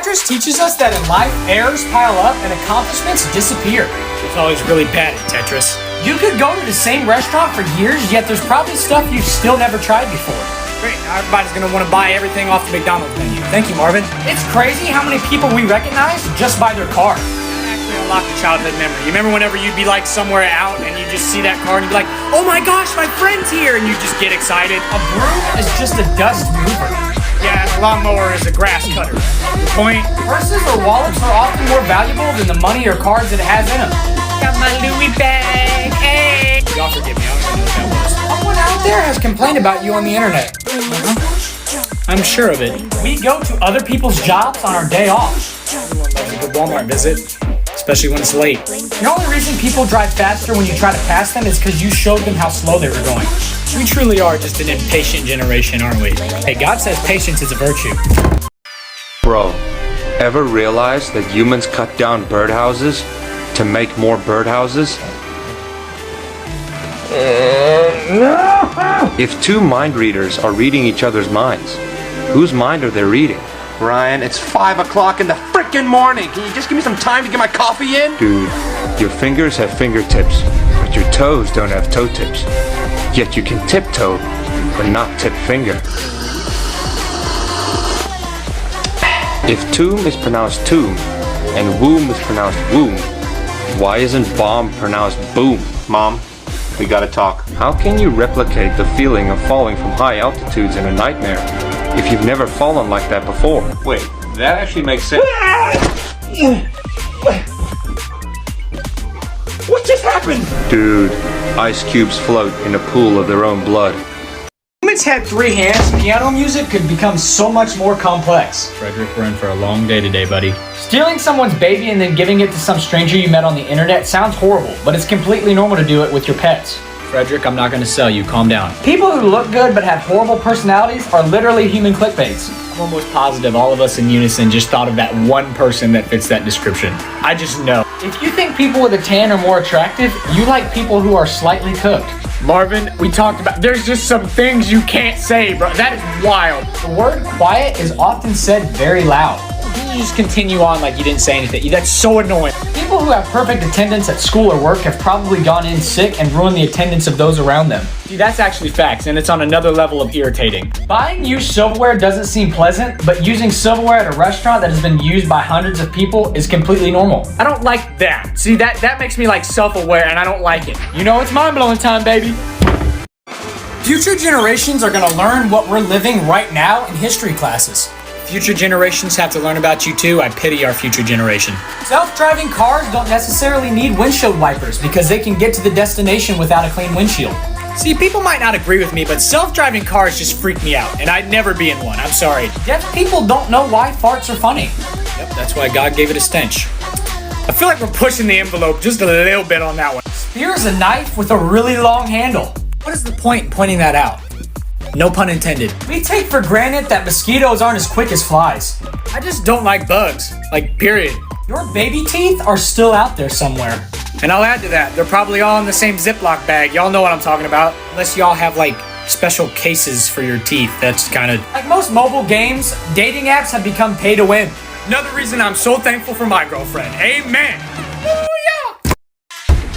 Tetris teaches us that in life, errors pile up and accomplishments disappear. It's always really bad at Tetris. You could go to the same restaurant for years, yet there's probably stuff you've still never tried before. Great, now everybody's gonna want to buy everything off the McDonald's menu. Thank you, Marvin. It's crazy how many people we recognize just by their car. That actually unlocked a childhood memory. You remember whenever you'd be like somewhere out and you just see that car and you'd be like, oh my gosh, my friend's here, and you just get excited. A broom is just a dust mover. Yeah, and a lawnmower is a grass cutter. The point? Purses or wallets are often more valuable than the money or cards that it has in them. Got my Louis bag, hey! Y'all forgive me, I don't know what that was. Someone out there has complained about you on the internet. I'm sure of it. We go to other people's jobs on our day off. Everyone loves a good Walmart visit, especially when it's late. The only reason people drive faster when you try to pass them is because you showed them how slow they were going. We truly are just an impatient generation, aren't we? Hey, God says patience is a virtue. Bro, ever realize that humans cut down birdhouses to make more birdhouses? If two mind readers are reading each other's minds, whose mind are they reading? Ryan, it's 5 o'clock in the frickin' morning. Can you just give me some time to get my coffee in? Dude, your fingers have fingertips, but your toes don't have toe tips. Yet you can tiptoe, but not tip finger. If tomb is pronounced tomb, and womb is pronounced womb, why isn't bomb pronounced boom? Mom, we gotta talk. How can you replicate the feeling of falling from high altitudes in a nightmare if you've never fallen like that before? Wait, that actually makes sense. What just happened? Dude, ice cubes float in a pool of their own blood. Humans had 3 hands, piano music could become so much more complex. Frederick, we're in for a long day today, buddy. Stealing someone's baby and then giving it to some stranger you met on the internet sounds horrible, but it's completely normal to do it with your pets. Frederick, I'm not gonna sell you. Calm down. People who look good but have horrible personalities are literally human clickbaits. I'm almost positive all of us in unison just thought of that one person that fits that description. I just know. If you think people with a tan are more attractive, you like people who are slightly cooked. Marvin, we talked about, there's just some things you can't say, bro. That is wild. The word quiet is often said very loud. Can you just continue on like you didn't say anything? That's so annoying. People who have perfect attendance at school or work have probably gone in sick and ruined the attendance of those around them. See, that's actually facts, and it's on another level of irritating. Buying used silverware doesn't seem pleasant, but using silverware at a restaurant that has been used by hundreds of people is completely normal. I don't like that. See, that makes me like self-aware, and I don't like it. You know, it's mind-blowing time, baby. Future generations are gonna learn what we're living right now in history classes. Future generations have to learn about you too. I pity our future generation. Self-driving cars don't necessarily need windshield wipers because they can get to the destination without a clean windshield. See, people might not agree with me, but self-driving cars just freak me out, and I'd never be in one. I'm sorry. Deaf people don't know why farts are funny. Yep, that's why God gave it a stench. I feel like we're pushing the envelope just a little bit on that one. Spear is a knife with a really long handle. What is the point in pointing that out? No pun intended. We take for granted that mosquitoes aren't as quick as flies. I just don't like bugs. Like, period. Your baby teeth are still out there somewhere. And I'll add to that, they're probably all in the same Ziploc bag. Y'all know what I'm talking about. Unless y'all have, like, special cases for your teeth. That's kind of... Like most mobile games, dating apps have become pay to win. Another reason I'm so thankful for my girlfriend. Amen.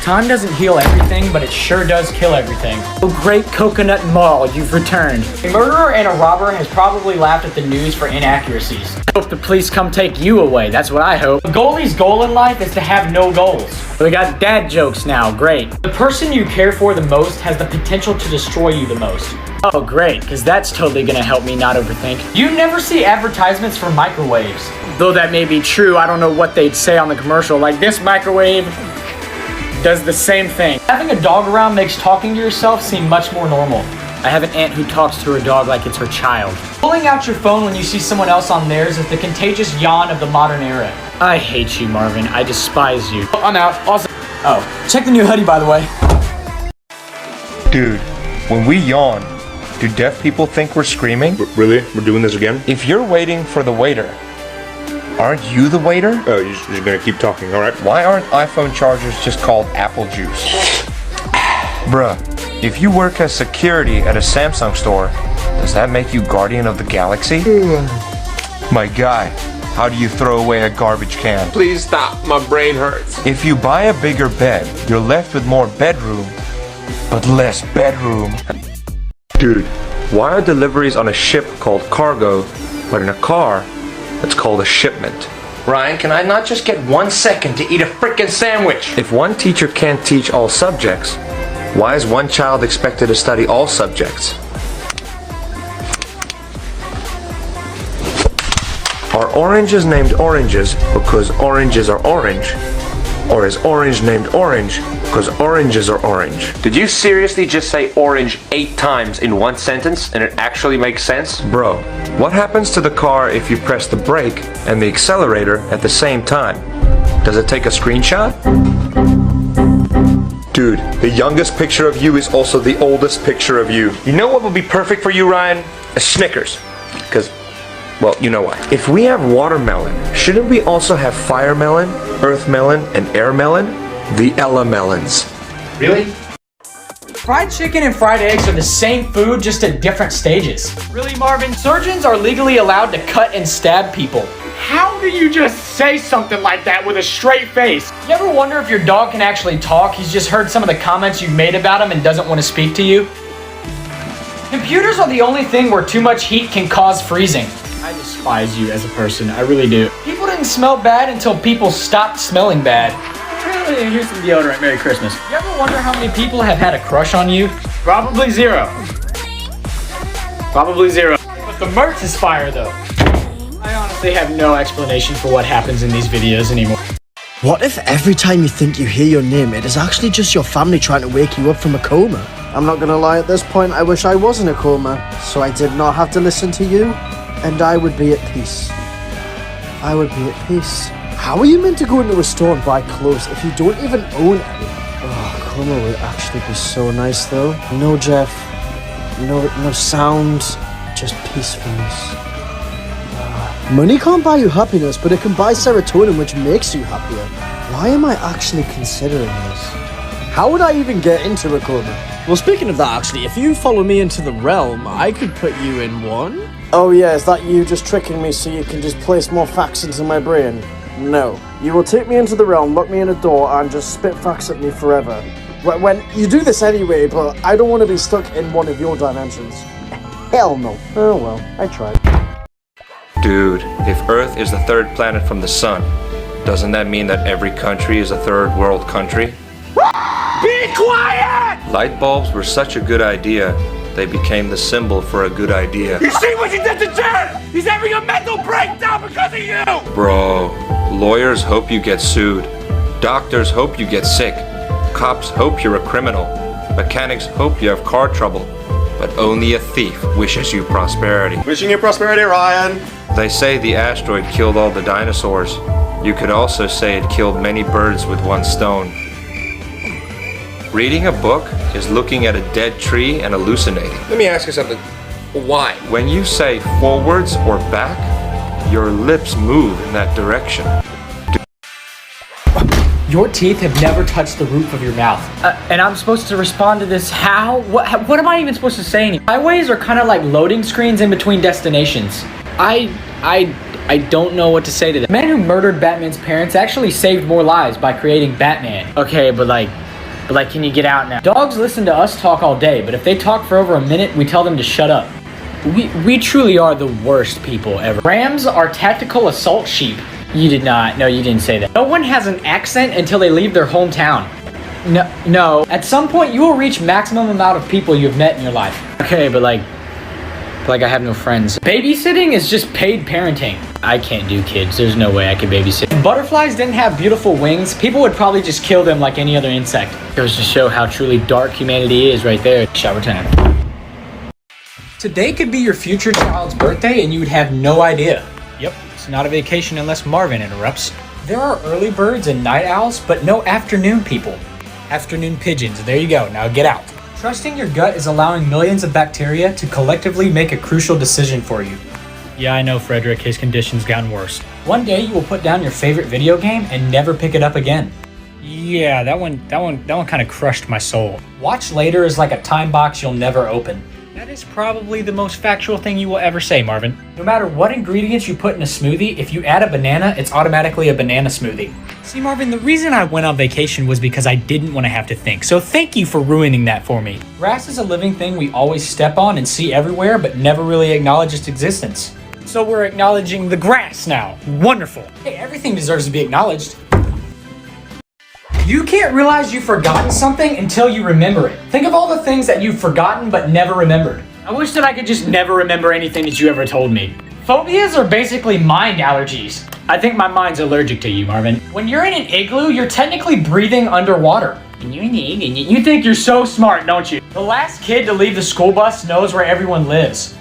Time doesn't heal everything, but it sure does kill everything. Oh, great coconut mall, you've returned. A murderer and a robber has probably laughed at the news for inaccuracies. I hope the police come take you away. That's what I hope. The goalie's goal in life is to have no goals. We got dad jokes now. Great. The person you care for the most has the potential to destroy you the most. Oh, great, because that's totally going to help me not overthink. You never see advertisements for microwaves. Though that may be true, I don't know what they'd say on the commercial. Like, this microwave does the same thing. Having a dog around makes talking to yourself seem much more normal. I have an aunt who talks to her dog like it's her child. Pulling out your phone when you see someone else on theirs is the contagious yawn of the modern era. I hate you, Marvin. I despise you. Oh, I'm out. Also, check the new hoodie, by the way. Dude, when we yawn, do deaf people think we're screaming? Really? We're doing this again? If you're waiting for the waiter, aren't you the waiter? Oh, you're gonna keep talking, alright? Why aren't iPhone chargers just called apple juice? Bruh, if you work as security at a Samsung store, does that make you Guardian of the Galaxy? My guy, How do you throw away a garbage can? Please stop, my brain hurts. If you buy a bigger bed, you're left with more bedroom, but less bedroom. Dude, why are deliveries on a ship called cargo, but in a car, it's called a shipment? Ryan, can I not just get 1 second to eat a frickin' sandwich? If one teacher can't teach all subjects, why is one child expected to study all subjects? Are oranges named oranges because oranges are orange? Or is orange named orange because oranges are orange? Did you seriously just say orange 8 times in one sentence and it actually makes sense? Bro, what happens to the car if you press the brake and the accelerator at the same time? Does it take a screenshot? Dude, the youngest picture of you is also the oldest picture of you. You know what would be perfect for you, Ryan? A Snickers. Because, well, you know why. If we have watermelon, shouldn't we also have fire melon, earth melon, and air melon? The Ella melons. Really? Fried chicken and fried eggs are the same food, just at different stages. Really, Marvin? Surgeons are legally allowed to cut and stab people. How do you just say something like that with a straight face? You ever wonder if your dog can actually talk? He's just heard some of the comments you've made about him and doesn't want to speak to you. Computers are the only thing where too much heat can cause freezing. I despise you as a person, I really do. People didn't smell bad until people stopped smelling bad. Here's some deodorant, Merry Christmas. You ever wonder how many people have had a crush on you? Probably 0. Probably 0. But the merch is fire though. I honestly have no explanation for what happens in these videos anymore. What if every time you think you hear your name, it is actually just your family trying to wake you up from a coma? I'm not gonna lie, at this point I wish I was in a coma, so I did not have to listen to you, and I would be at peace. I would be at peace. How are you meant to go into a store and buy clothes if you don't even own any? Oh, coma would actually be so nice though. No Jeff, no sound, just peacefulness. Money can't buy you happiness, but it can buy serotonin, which makes you happier. Why am I actually considering this? How would I even get into a coma? Well, speaking of that, actually, if you follow me into the realm, I could put you in one. Oh yeah, is that you just tricking me so you can just place more facts into my brain? No. You will take me into the realm, lock me in a door, and just spit facts at me forever. When you do this anyway, but I don't want to be stuck in one of your dimensions. Hell no. Oh well, I tried. Dude, if Earth is the third planet from the sun, doesn't that mean that every country is a third world country? Be quiet! Light bulbs were such a good idea, they became the symbol for a good idea. You see what you did to Jared? He's having a mental breakdown because of you! Bro, lawyers hope you get sued. Doctors hope you get sick. Cops hope you're a criminal. Mechanics hope you have car trouble. But only a thief wishes you prosperity. Wishing you prosperity, Ryan. They say the asteroid killed all the dinosaurs. You could also say it killed many birds with one stone. Reading a book is looking at a dead tree and hallucinating. Let me ask you something. Why? When you say forwards or back, your lips move in that direction. Your teeth have never touched the roof of your mouth. And I'm supposed to respond to this how? What am I even supposed to say anymore? Highways are kind of like loading screens in between destinations. I don't know what to say to that. The man who murdered Batman's parents actually saved more lives by creating Batman. Okay, but like, can you get out now? Dogs listen to us talk all day, but if they talk for over a minute, we tell them to shut up. We truly are the worst people ever. Rams are tactical assault sheep. You did not. No, you didn't say that. No one has an accent until they leave their hometown. No. At some point, you will reach maximum amount of people you've met in your life. Okay, but like I have no friends. Babysitting is just paid parenting. I can't do kids. There's no way I could babysit. If butterflies didn't have beautiful wings, people would probably just kill them like any other insect. Goes to show how truly dark humanity is right there. Shower time. Today could be your future child's birthday and you would have no idea. Yep, it's not a vacation unless Marvin interrupts. There are early birds and night owls, but no afternoon people. Afternoon pigeons, there you go, now get out. Trusting your gut is allowing millions of bacteria to collectively make a crucial decision for you. Yeah, I know, Frederick, his condition's gotten worse. One day you will put down your favorite video game and never pick it up again. Yeah, that one kind of crushed my soul. Watch later is like a time box you'll never open. That is probably the most factual thing you will ever say, Marvin. No matter what ingredients you put in a smoothie, if you add a banana, it's automatically a banana smoothie. See, Marvin, the reason I went on vacation was because I didn't want to have to think, so thank you for ruining that for me. Grass is a living thing we always step on and see everywhere, but never really acknowledge its existence. So we're acknowledging the grass now. Wonderful. Hey, everything deserves to be acknowledged. You can't realize you've forgotten something until you remember it. Think of all the things that you've forgotten but never remembered. I wish that I could just never remember anything that you ever told me. Phobias are basically mind allergies. I think my mind's allergic to you, Marvin. When you're in an igloo, you're technically breathing underwater. And you're in the igloo. You think you're so smart, don't you? The last kid to leave the school bus knows where everyone lives.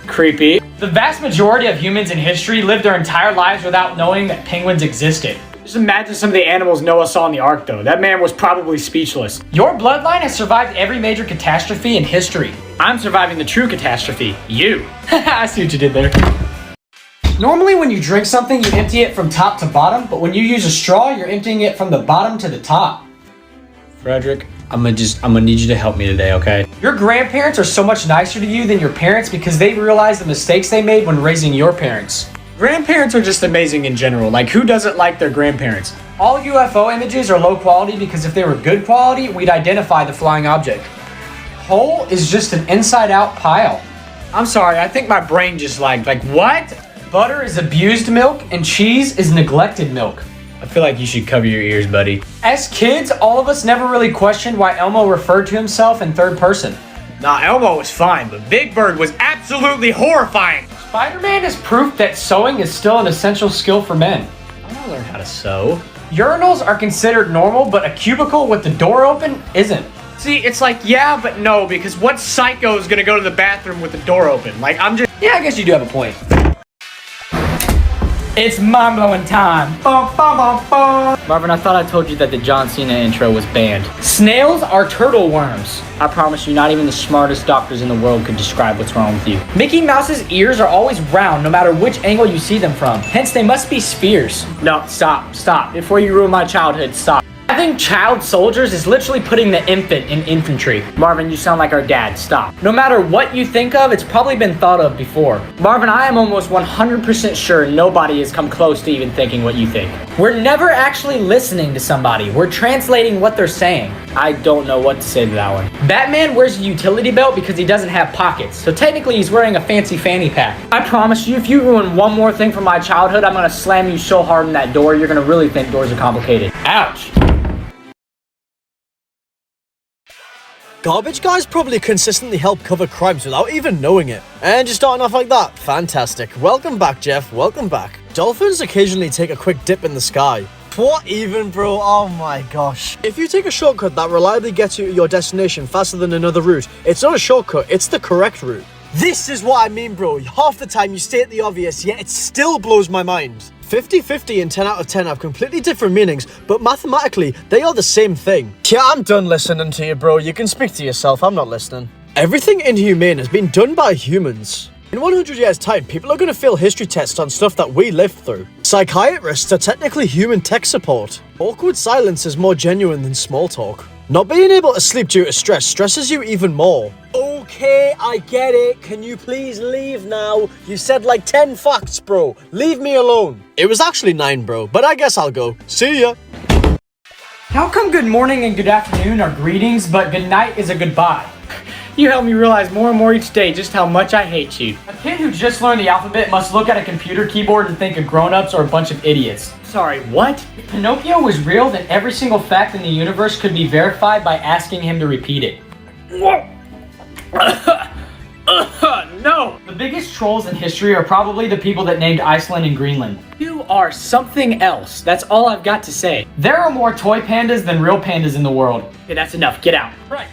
Creepy. The vast majority of humans in history lived their entire lives without knowing that penguins existed. Just imagine some of the animals Noah saw in the Ark, though. That man was probably speechless. Your bloodline has survived every major catastrophe in history. I'm surviving the true catastrophe. You. I see what you did there. Normally when you drink something, you empty it from top to bottom, but when you use a straw, you're emptying it from the bottom to the top. Frederick, I'm gonna need you to help me today, okay? Your grandparents are so much nicer to you than your parents because they realized the mistakes they made when raising your parents. Grandparents are just amazing in general. Like, who doesn't like their grandparents? All UFO images are low quality because if they were good quality, we'd identify the flying object. Whole is just an inside-out pile. I'm sorry, I think my brain just lagged. Like, what? Butter is abused milk and cheese is neglected milk. I feel like you should cover your ears, buddy. As kids, all of us never really questioned why Elmo referred to himself in third person. Nah, Elmo was fine, but Big Bird was absolutely horrifying. Spider-Man is proof that sewing is still an essential skill for men. I want to learn how to sew. Urinals are considered normal, but a cubicle with the door open isn't. See, it's like, yeah, but no, because what psycho is gonna go to the bathroom with the door open? Like, yeah, I guess you do have a point. It's mind-blowing time. Bum, bum, bum, bum. Marvin, I thought I told you that the John Cena intro was banned. Snails are turtle worms. I promise you, not even the smartest doctors in the world could describe what's wrong with you. Mickey Mouse's ears are always round, no matter which angle you see them from. Hence, they must be spheres. No, stop. Before you ruin my childhood, stop. Having child soldiers is literally putting the infant in infantry. Marvin, you sound like our dad. Stop. No matter what you think of, it's probably been thought of before. Marvin, I am almost 100% sure nobody has come close to even thinking what you think. We're never actually listening to somebody. We're translating what they're saying. I don't know what to say to that one. Batman wears a utility belt because he doesn't have pockets. So technically he's wearing a fancy fanny pack. I promise you, if you ruin one more thing from my childhood, I'm gonna slam you so hard in that door, you're gonna really think doors are complicated. Ouch. Garbage guys probably consistently help cover crimes without even knowing it. And you're starting off like that? Fantastic. Welcome back, Jeff. Welcome back. Dolphins occasionally take a quick dip in the sky. What even, bro? Oh my gosh. If you take a shortcut that reliably gets you to your destination faster than another route, it's not a shortcut, it's the correct route. This is what I mean, bro. Half the time you state the obvious, yet it still blows my mind. 50-50 and 10 out of 10 have completely different meanings, but mathematically, they are the same thing. Yeah, I'm done listening to you, bro. You can speak to yourself, I'm not listening. Everything inhumane has been done by humans. In 100 years' time, people are going to fail history tests on stuff that we lived through. Psychiatrists are technically human tech support. Awkward silence is more genuine than small talk. Not being able to sleep due to stress stresses you even more. Okay, I get it. Can you please leave now? You said like 10 facts, bro. Leave me alone. It was actually 9, bro, but I guess I'll go. See ya. How come good morning and good afternoon are greetings, but good night is a goodbye? You help me realize more and more each day just how much I hate you. A kid who just learned the alphabet must look at a computer keyboard and think of grown-ups are a bunch of idiots. Sorry, what? If Pinocchio was real, then every single fact in the universe could be verified by asking him to repeat it. No! The biggest trolls in history are probably the people that named Iceland and Greenland. You are something else. That's all I've got to say. There are more toy pandas than real pandas in the world. Okay, that's enough. Get out. Right.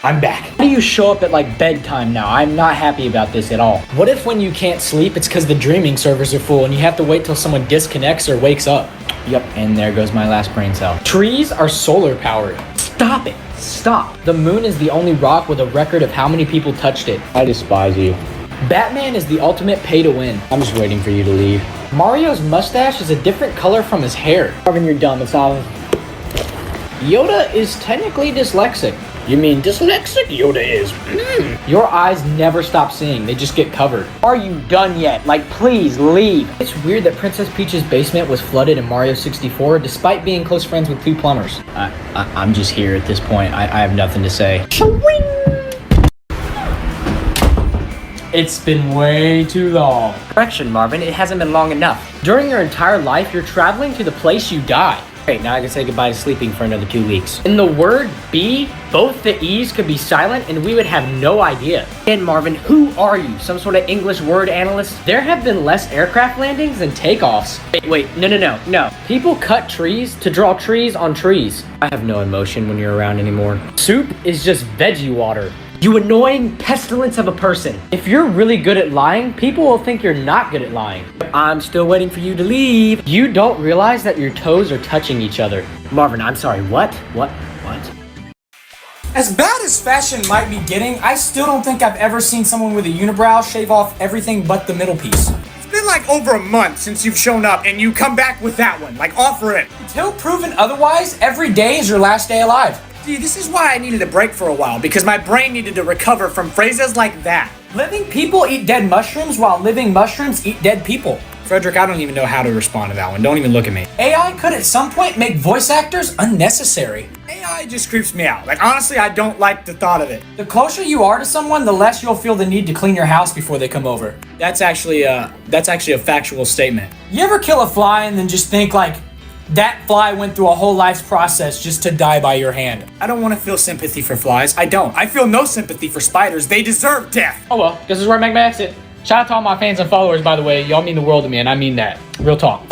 I'm back. How do you show up at like bedtime now? I'm not happy about this at all. What if when you can't sleep, it's because the dreaming servers are full and you have to wait till someone disconnects or wakes up? Yep, and there goes my last brain cell. Trees are solar powered. Stop it. Stop. The moon is the only rock with a record of how many people touched it. I despise you. Batman is the ultimate pay to win. I'm just waiting for you to leave. Mario's mustache is a different color from his hair. Marvin, you're dumb. It's all... Yoda is technically dyslexic. You mean dyslexic Yoda is? Your eyes never stop seeing. They just get covered. Are you done yet? Like, please leave. It's weird that Princess Peach's basement was flooded in Mario 64 despite being close friends with 2 plumbers. I'm just here at this point. I have nothing to say. It's been way too long. Correction, Marvin. It hasn't been long enough. During your entire life, you're traveling to the place you die. Great, now I can say goodbye to sleeping for another 2 weeks. In the word be, both the E's could be silent and we would have no idea. And Marvin, who are you? Some sort of English word analyst? There have been less aircraft landings than takeoffs. Wait, no. People cut trees to draw trees on trees. I have no emotion when you're around anymore. Soup is just veggie water. You annoying pestilence of a person. If you're really good at lying, people will think you're not good at lying. I'm still waiting for you to leave. You don't realize that your toes are touching each other. Marvin, I'm sorry, what? What? As bad as fashion might be getting, I still don't think I've ever seen someone with a unibrow shave off everything but the middle piece. It's been like over a month since you've shown up and you come back with that one. Like, offer it. Until proven otherwise, every day is your last day alive. See, this is why I needed a break for a while, because my brain needed to recover from phrases like that. Living people eat dead mushrooms while living mushrooms eat dead people. Frederick, I don't even know how to respond to that one. Don't even look at me. AI could at some point make voice actors unnecessary. AI just creeps me out. Like, honestly, I don't like the thought of it. The closer you are to someone, the less you'll feel the need to clean your house before they come over. That's actually a factual statement. You ever kill a fly and then just think like, that fly went through a whole life's process just to die by your hand? I don't want to feel sympathy for flies. I don't. I feel no sympathy for spiders. They deserve death. Oh well, this is where I make my exit. Shout out to all my fans and followers, by the way. Y'all mean the world to me, and I mean that. Real talk.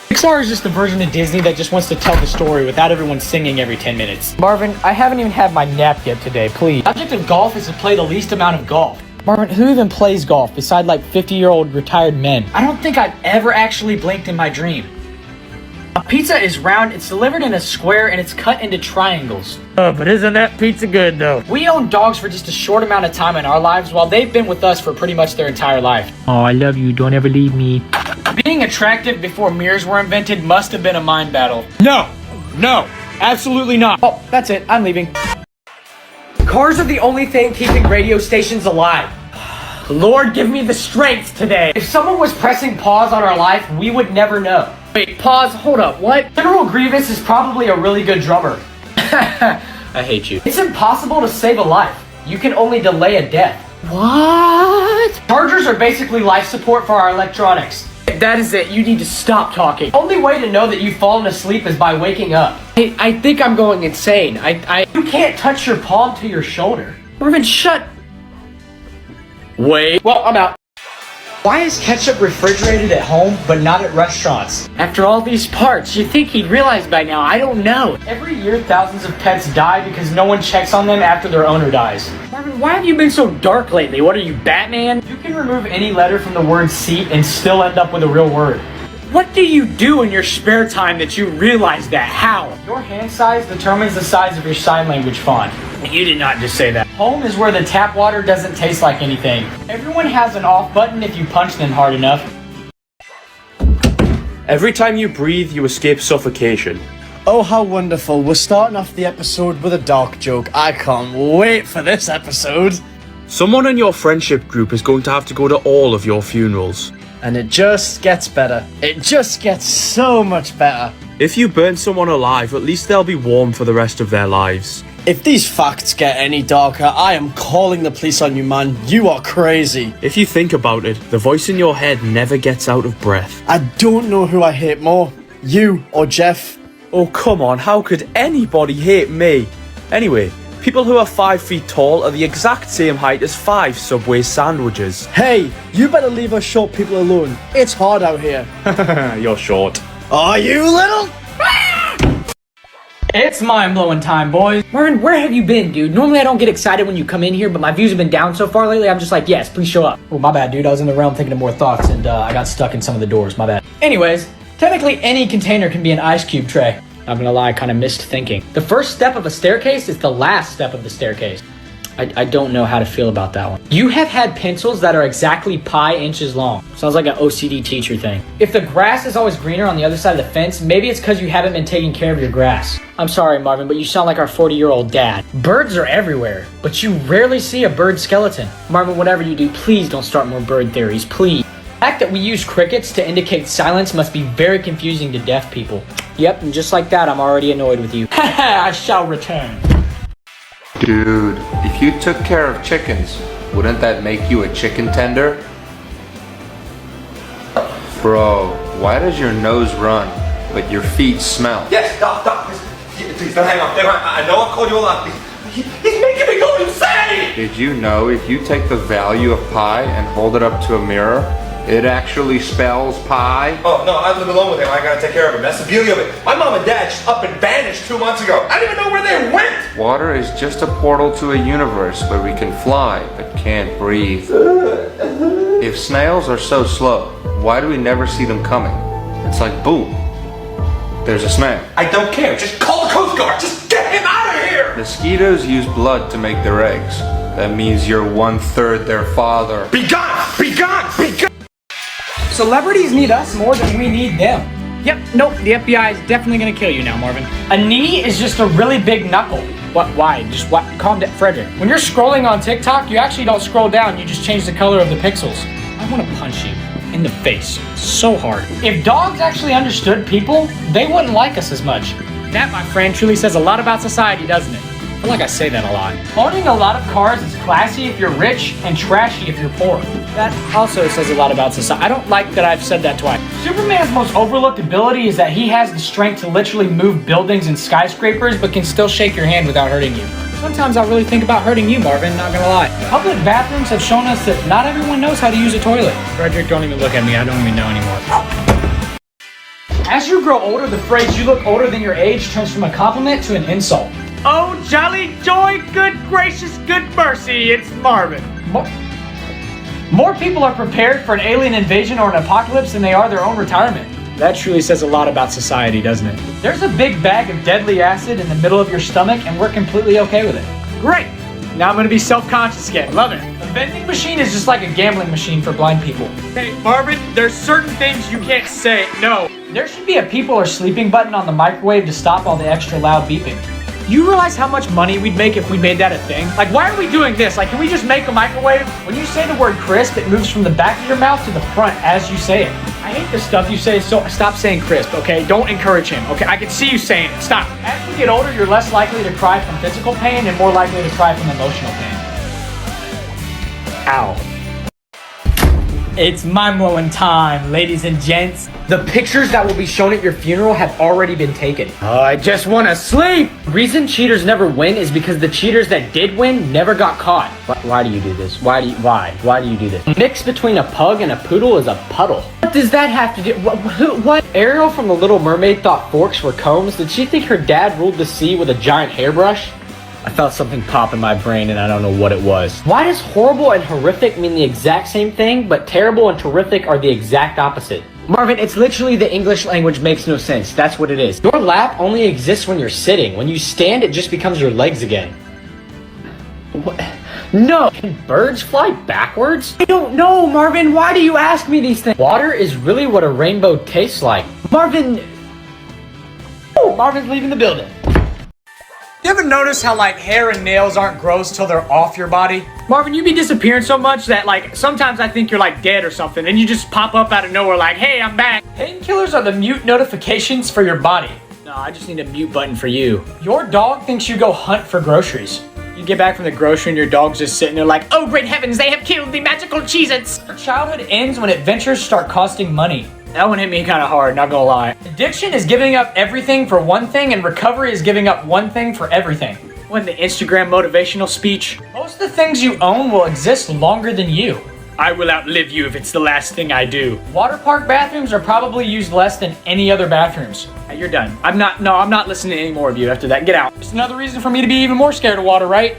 Pixar is just a version of Disney that just wants to tell the story without everyone singing every 10 minutes. Marvin, I haven't even had my nap yet today, please. The object of golf is to play the least amount of golf. Marvin, who even plays golf beside like 50-year-old retired men? I don't think I've ever actually blinked in my dream. A pizza is round, it's delivered in a square, and it's cut into triangles. But isn't that pizza good, though? We own dogs for just a short amount of time in our lives, while they've been with us for pretty much their entire life. Oh, I love you. Don't ever leave me. Being attractive before mirrors were invented must have been a mind battle. No, absolutely not. Oh, that's it. I'm leaving. Cars are the only thing keeping radio stations alive. Lord, give me the strength today. If someone was pressing pause on our life, we would never know. Wait, pause, hold up, what? General Grievous is probably a really good drummer. I hate you. It's impossible to save a life. You can only delay a death. What? Chargers are basically life support for our electronics. That is it, you need to stop talking. Only way to know that you've fallen asleep is by waking up. I think I'm going insane. You can't touch your palm to your shoulder. Marvin, shut. Wait, well, I'm out. Why is ketchup refrigerated at home, but not at restaurants? After all these parts, you'd think he'd realize by now, I don't know. Every year, thousands of pets die because no one checks on them after their owner dies. Marvin, why have you been so dark lately? What are you, Batman? You can remove any letter from the word seat and still end up with a real word. What do you do in your spare time that you realize that? How? Your hand size determines the size of your sign language font. You did not just say that. Home is where the tap water doesn't taste like anything. Everyone has an off button if you punch them hard enough. Every time you breathe, you escape suffocation. Oh, how wonderful. We're starting off the episode with a dark joke. I can't wait for this episode. Someone in your friendship group is going to have to go to all of your funerals. And it just gets better. It just gets so much better. If you burn someone alive, at least they'll be warm for the rest of their lives. If these facts get any darker, I am calling the police on you, man. You are crazy. If you think about it, the voice in your head never gets out of breath. I don't know who I hate more, you or Jeff. Oh, come on, how could anybody hate me? Anyway, people who are 5 feet tall are the exact same height as 5 Subway sandwiches. Hey, you better leave us short people alone. It's hard out here. You're short. Are you little? It's mind-blowing time, boys. Marvin, where have you been, dude? Normally I don't get excited when you come in here, but my views have been down so far lately, I'm just like, yes, please show up. Oh, my bad, dude. I was in the realm thinking of more thoughts, and I got stuck in some of the doors. My bad. Anyways, technically any container can be an ice cube tray. Not gonna lie, I kind of missed thinking. The first step of a staircase is the last step of the staircase. I don't know how to feel about that one. You have had pencils that are exactly pi inches long. Sounds like an OCD teacher thing. If the grass is always greener on the other side of the fence, maybe it's because you haven't been taking care of your grass. I'm sorry, Marvin, but you sound like our 40-year-old dad. Birds are everywhere, but you rarely see a bird skeleton. Marvin, whatever you do, please don't start more bird theories, please. The fact that we use crickets to indicate silence must be very confusing to deaf people. Yep, and just like that, I'm already annoyed with you. Haha, I shall return. Dude, if you took care of chickens, wouldn't that make you a chicken tender? Bro, why does your nose run, but your feet smell? Yes, Doc, please don't hang up. I know I called you a lot. He's making me go insane! Did you know if you take the value of pi and hold it up to a mirror, it actually spells pi? Oh, no, I live alone with him. I gotta take care of him. That's the beauty of it. My mom and dad just up and vanished 2 months ago. I don't even know where they went! Water is just a portal to a universe where we can fly but can't breathe. If snails are so slow, why do we never see them coming? It's like boom, there's a snail. I don't care. Just call the Coast Guard. Just get him out of here! Mosquitoes use blood to make their eggs. That means you're 1/3 their father. Be gone! Be gone! Be gone! Celebrities need us more than we need them. Yep, nope, the FBI is definitely gonna kill you now, Marvin. A knee is just a really big knuckle. What, why? Just what? Calm down, Frederick. When you're scrolling on TikTok, you actually don't scroll down, you just change the color of the pixels. I wanna punch you in the face so hard. If dogs actually understood people, they wouldn't like us as much. That, my friend, truly says a lot about society, doesn't it? I feel like I say that a lot. Owning a lot of cars is classy if you're rich and trashy if you're poor. That also says a lot about society. I don't like that I've said that twice. Superman's most overlooked ability is that he has the strength to literally move buildings and skyscrapers, but can still shake your hand without hurting you. Sometimes I really think about hurting you, Marvin, not gonna lie. Public bathrooms have shown us that not everyone knows how to use a toilet. Frederick, don't even look at me. I don't even know anymore. As you grow older, the phrase "you look older than your age" turns from a compliment to an insult. Oh, jolly joy, good gracious, good mercy, it's Marvin. More people are prepared for an alien invasion or an apocalypse than they are their own retirement. That truly says a lot about society, doesn't it? There's a big bag of deadly acid in the middle of your stomach, and we're completely okay with it. Great! Now I'm gonna be self-conscious again. Love it. A vending machine is just like a gambling machine for blind people. Hey, Marvin, there's certain things you can't say no. There should be a people are sleeping button on the microwave to stop all the extra loud beeping. You realize how much money we'd make if we made that a thing? Like, why are we doing this? Like, can we just make a microwave? When you say the word crisp, it moves from the back of your mouth to the front as you say it. I hate the stuff you say, so stop saying crisp, okay? Don't encourage him, okay? I can see you saying it. Stop. As you get older, you're less likely to cry from physical pain and more likely to cry from emotional pain. Ow. It's mind-blowing time, ladies and gents. The pictures that will be shown at your funeral have already been taken. I just want to sleep. The reason cheaters never win is because the cheaters that did win never got caught. Why do you do this? Why do you do this? A mix between a pug and a poodle is a puddle. What does that have to do? What? Ariel from The Little Mermaid thought forks were combs. Did she think her dad ruled the sea with a giant hairbrush? I felt something pop in my brain and I don't know what it was. Why does horrible and horrific mean the exact same thing, but terrible and terrific are the exact opposite? Marvin, it's literally the English language makes no sense. That's what it is. Your lap only exists when you're sitting. When you stand, it just becomes your legs again. What? No! Can birds fly backwards? I don't know, Marvin. Why do you ask me these things? Water is really what a rainbow tastes like. Marvin... Oh, Marvin's leaving the building. You ever notice how, like, hair and nails aren't gross till they're off your body? Marvin, you be disappearing so much that, like, sometimes I think you're, like, dead or something, and you just pop up out of nowhere like, hey, I'm back. Painkillers are the mute notifications for your body. No, I just need a mute button for you. Your dog thinks you go hunt for groceries. You get back from the grocery and your dog's just sitting there like, oh, great heavens, they have killed the magical Cheez-Its. Your childhood ends when adventures start costing money. That one hit me kind of hard, not gonna lie. Addiction is giving up everything for one thing, and recovery is giving up one thing for everything. When the Instagram motivational speech, most of the things you own will exist longer than you. I will outlive you if it's the last thing I do. Water park bathrooms are probably used less than any other bathrooms. Hey, you're done. I'm not listening to any more of you after that. Get out. Just another reason for me to be even more scared of water, right?